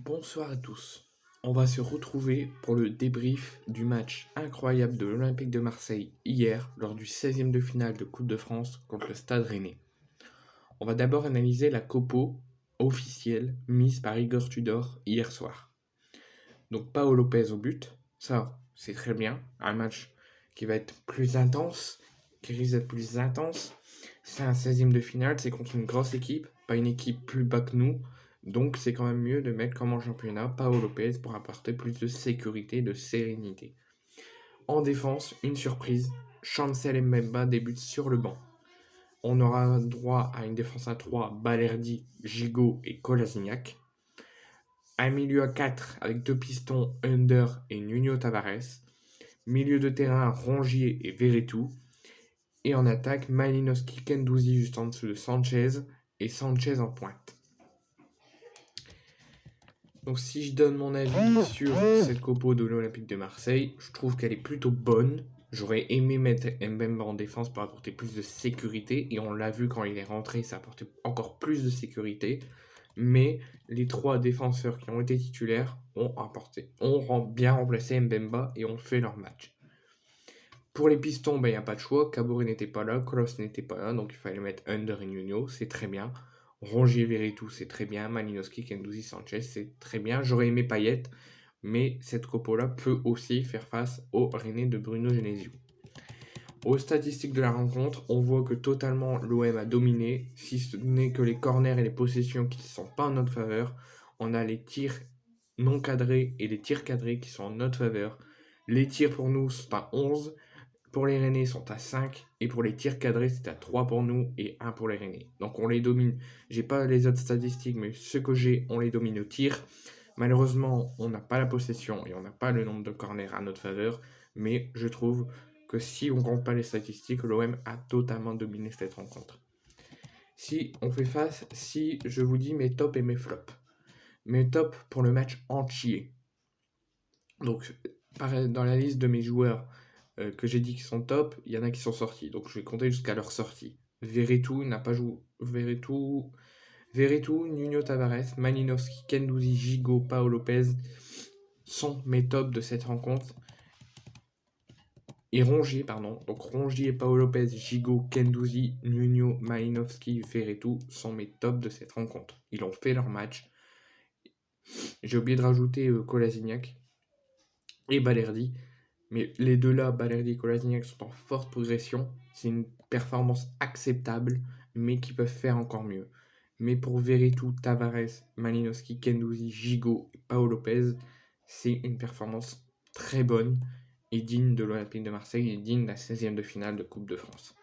Bonsoir à tous. On va se retrouver pour le débrief du match incroyable de l'Olympique de Marseille hier lors du 16e de finale de Coupe de France contre le Stade Rennais. On va d'abord analyser la compo officielle mise par Igor Tudor hier soir. Donc Paolo Lopez au but, ça c'est très bien. Un match qui va être plus intense, qui risque d'être plus intense. C'est un 16e de finale, c'est contre une grosse équipe, pas une équipe plus bas que nous. Donc c'est quand même mieux de mettre comme en championnat Paolo Lopez pour apporter plus de sécurité, de sérénité. En défense, une surprise, Chancel Mbemba débute sur le banc. On aura droit à une défense à 3, Balerdi, Gigot et Kolasinac. Un milieu à 4 avec deux pistons, Under et Nuno Tavares. Milieu de terrain, Rongier et Verretou. Et en attaque, Malinowski, Kendouzi juste en dessous de Sanchez et Sanchez en pointe. Donc si je donne mon avis sur cette compo de l'Olympique de Marseille, je trouve qu'elle est plutôt bonne. J'aurais aimé mettre Mbemba en défense pour apporter plus de sécurité. Et on l'a vu quand il est rentré, ça apportait encore plus de sécurité. Mais les trois défenseurs qui ont été titulaires ont bien remplacé Mbemba et ont fait leur match. Pour les pistons, il n'y a pas de choix. Caboret n'était pas là, Kroos n'était pas là, donc il fallait mettre Under et Nuno, c'est très bien. Rongier, Verretou, c'est très bien. Malinowski, Kendouzi, Sanchez, c'est très bien. J'aurais aimé Payet, mais cette compo-là peut aussi faire face au Rennais de Bruno Genesio. Aux statistiques de la rencontre, on voit que totalement l'OM a dominé, si ce n'est que les corners et les possessions qui ne sont pas en notre faveur. On a les tirs non cadrés et les tirs cadrés qui sont en notre faveur. Les tirs pour nous sont à 11, pour les Rennais sont à 5, et pour les tirs cadrés c'est à 3 pour nous et 1 pour les Rennais. Donc on les domine. J'ai pas les autres statistiques, mais ce que j'ai, on les domine au tir. Malheureusement, on n'a pas la possession et on n'a pas le nombre de corners à notre faveur, mais je trouve que si on compte pas les statistiques, l'OM a totalement dominé cette rencontre. Si on fait face, si je vous dis mes tops et mes flops. Mes tops pour le match entier. Donc, dans la liste de mes joueurs que j'ai dit qui sont top, il y en a qui sont sortis. Donc, je vais compter jusqu'à leur sortie. Verretou n'a pas joué. Verretou, Nuno Tavares, Malinowski, Kendouzi, Gigot, Paolo Lopez sont mes tops de cette rencontre. Et Rongier, pardon. Donc Rongier, Paolo Lopez, Gigot, Kendouzi, Nuno, Malinowski, Verretou sont mes tops de cette rencontre. Ils ont fait leur match. J'ai oublié de rajouter Kolasinac et Balerdi. Mais les deux là, Balerdi et Kolasinac, sont en forte progression. C'est une performance acceptable, mais qui peuvent faire encore mieux. Mais pour Verretou, Tavares, Malinowski, Kendouzi, Gigot et Paolo Lopez, c'est une performance très bonne et digne de l'Olympique de Marseille et digne de la 16e de finale de Coupe de France.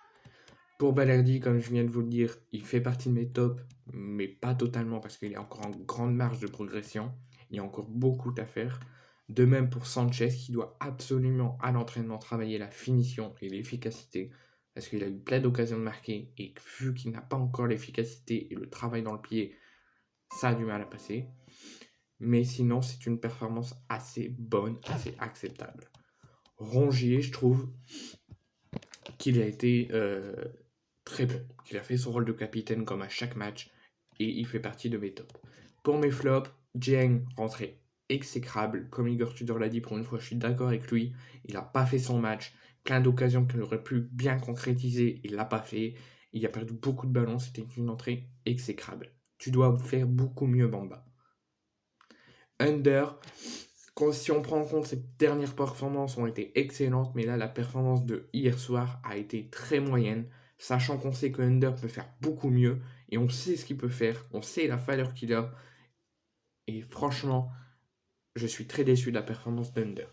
Pour Balerdi, comme je viens de vous le dire, il fait partie de mes tops, mais pas totalement parce qu'il est encore en grande marge de progression. Il y a encore beaucoup à faire. De même pour Sanchez, qui doit absolument à l'entraînement travailler la finition et l'efficacité, parce qu'il a eu plein d'occasions de marquer, et vu qu'il n'a pas encore l'efficacité et le travail dans le pied, ça a du mal à passer. Mais sinon, c'est une performance assez bonne, assez acceptable. Rongier, je trouve qu'il a été très bon, qu'il a fait son rôle de capitaine comme à chaque match, et il fait partie de mes tops. Pour mes flops, Dieng rentrait exécrable, comme Igor Tudor l'a dit, pour une fois je suis d'accord avec lui, il n'a pas fait son match, plein d'occasions qu'il aurait pu bien concrétiser, il l'a pas fait, il a perdu beaucoup de ballons, c'était une entrée exécrable. Tu dois faire beaucoup mieux, Bamba. Under, si on prend en compte ses dernières performances ont été excellentes, mais là la performance de hier soir a été très moyenne, sachant qu'on sait que Under peut faire beaucoup mieux, et on sait ce qu'il peut faire, on sait la valeur qu'il a, et franchement, je suis très déçu de la performance d'Under.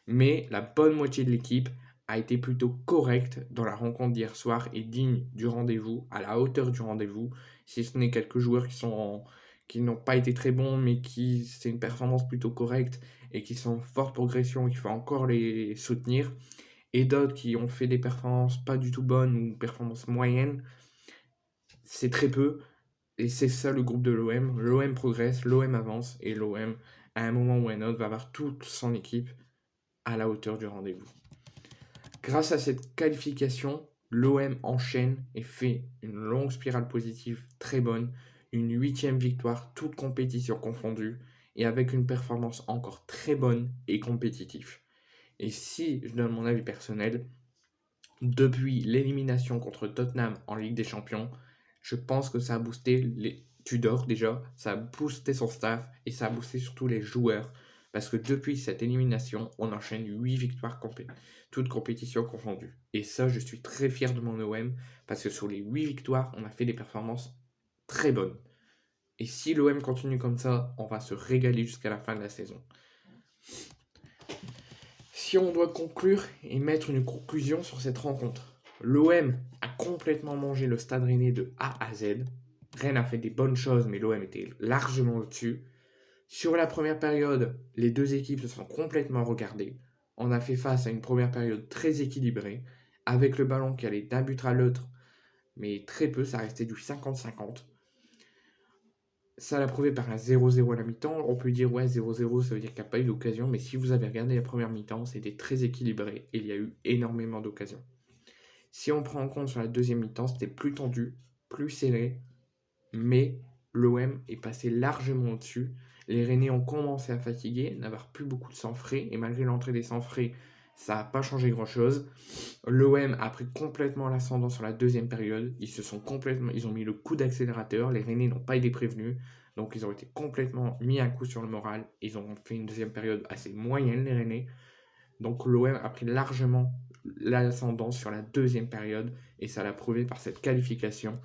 Mais la bonne moitié de l'équipe a été plutôt correcte dans la rencontre d'hier soir et digne du rendez-vous, à la hauteur du rendez-vous, si ce n'est quelques joueurs qui n'ont pas été très bons, mais qui c'est une performance plutôt correcte et qui sont en forte progression, il faut encore les soutenir, et d'autres qui ont fait des performances pas du tout bonnes ou performances moyennes, c'est très peu, et c'est ça le groupe de l'OM. L'OM progresse, l'OM avance, et l'OM, à un moment ou à un autre, va avoir toute son équipe à la hauteur du rendez-vous. Grâce à cette qualification, l'OM enchaîne et fait une longue spirale positive très bonne, une 8e victoire, toute compétition confondue, et avec une performance encore très bonne et compétitive. Et si je donne mon avis personnel, depuis l'élimination contre Tottenham en Ligue des Champions, je pense que ça a boosté les Tudor déjà, ça a boosté son staff et ça a boosté surtout les joueurs. Parce que depuis cette élimination, on enchaîne 8 victoires toutes compétitions confondues. Et ça, je suis très fier de mon OM parce que sur les 8 victoires, on a fait des performances très bonnes. Et si l'OM continue comme ça, on va se régaler jusqu'à la fin de la saison. Si on doit conclure et mettre une conclusion sur cette rencontre, l'OM a complètement mangé le Stade Rennais de A à Z. Rennes a fait des bonnes choses, mais l'OM était largement au-dessus. Sur la première période, les deux équipes se sont complètement regardées. On a fait face à une première période très équilibrée, avec le ballon qui allait d'un but à l'autre, mais très peu, ça restait du 50-50. Ça l'a prouvé par un 0-0 à la mi-temps. On peut dire, ouais, 0-0, ça veut dire qu'il n'y a pas eu d'occasion. Mais si vous avez regardé la première mi-temps, c'était très équilibré et il y a eu énormément d'occasions. Si on prend en compte sur la deuxième mi-temps, c'était plus tendu, plus serré. Mais l'OM est passé largement au-dessus. Les Rennais ont commencé à fatiguer, n'avoir plus beaucoup de sang frais. Et malgré l'entrée des sangs frais, ça n'a pas changé grand-chose. L'OM a pris complètement l'ascendant sur la deuxième période. Ils ont mis le coup d'accélérateur. Les Rennais n'ont pas été prévenus. Donc ils ont été complètement mis un coup sur le moral. Ils ont fait une deuxième période assez moyenne, les Rennais. Donc l'OM a pris largement l'ascendant sur la deuxième période. Et ça l'a prouvé par cette qualification.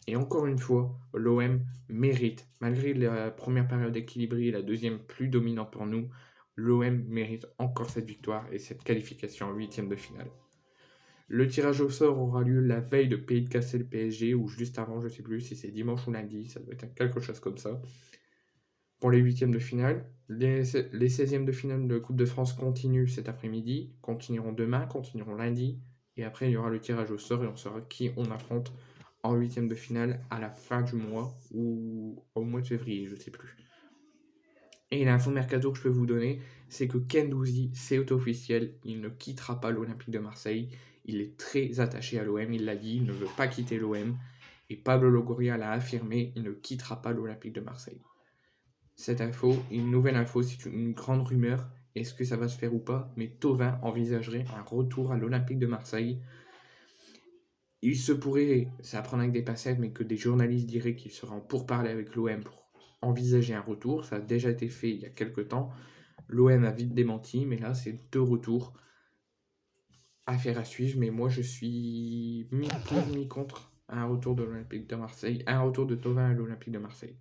Et encore une fois, l'OM mérite, malgré la première période équilibrée et la deuxième plus dominante pour nous, l'OM mérite encore cette victoire et cette qualification en huitième de finale. Le tirage au sort aura lieu la veille de Pays de Casser le PSG, ou juste avant, je ne sais plus si c'est dimanche ou lundi, ça doit être quelque chose comme ça. Pour les huitièmes de finale, les 16e de finale de Coupe de France continuent cet après-midi, continueront demain, continueront lundi, et après il y aura le tirage au sort et on saura qui on affronte en huitième de finale à la fin du mois, ou au mois de février, je ne sais plus. Et l'info mercato que je peux vous donner, c'est que Guendouzi, c'est officiel, il ne quittera pas l'Olympique de Marseille. Il est très attaché à l'OM, il l'a dit, il ne veut pas quitter l'OM. Et Pablo Longoria l'a affirmé, il ne quittera pas l'Olympique de Marseille. Cette info, une nouvelle info, c'est une grande rumeur. Est-ce que ça va se faire ou pas? Mais Thauvin envisagerait un retour à l'Olympique de Marseille. Il se pourrait, ça va prendre avec des pincettes, mais que des journalistes diraient qu'il sera en pourparlers avec l'OM pour envisager un retour. Ça a déjà été fait il y a quelques temps. L'OM a vite démenti, mais là, c'est deux retours. Affaire à suivre, mais moi, je suis mi-pour, mi-contre un retour de l'Olympique de Marseille, un retour de Thauvin à l'Olympique de Marseille.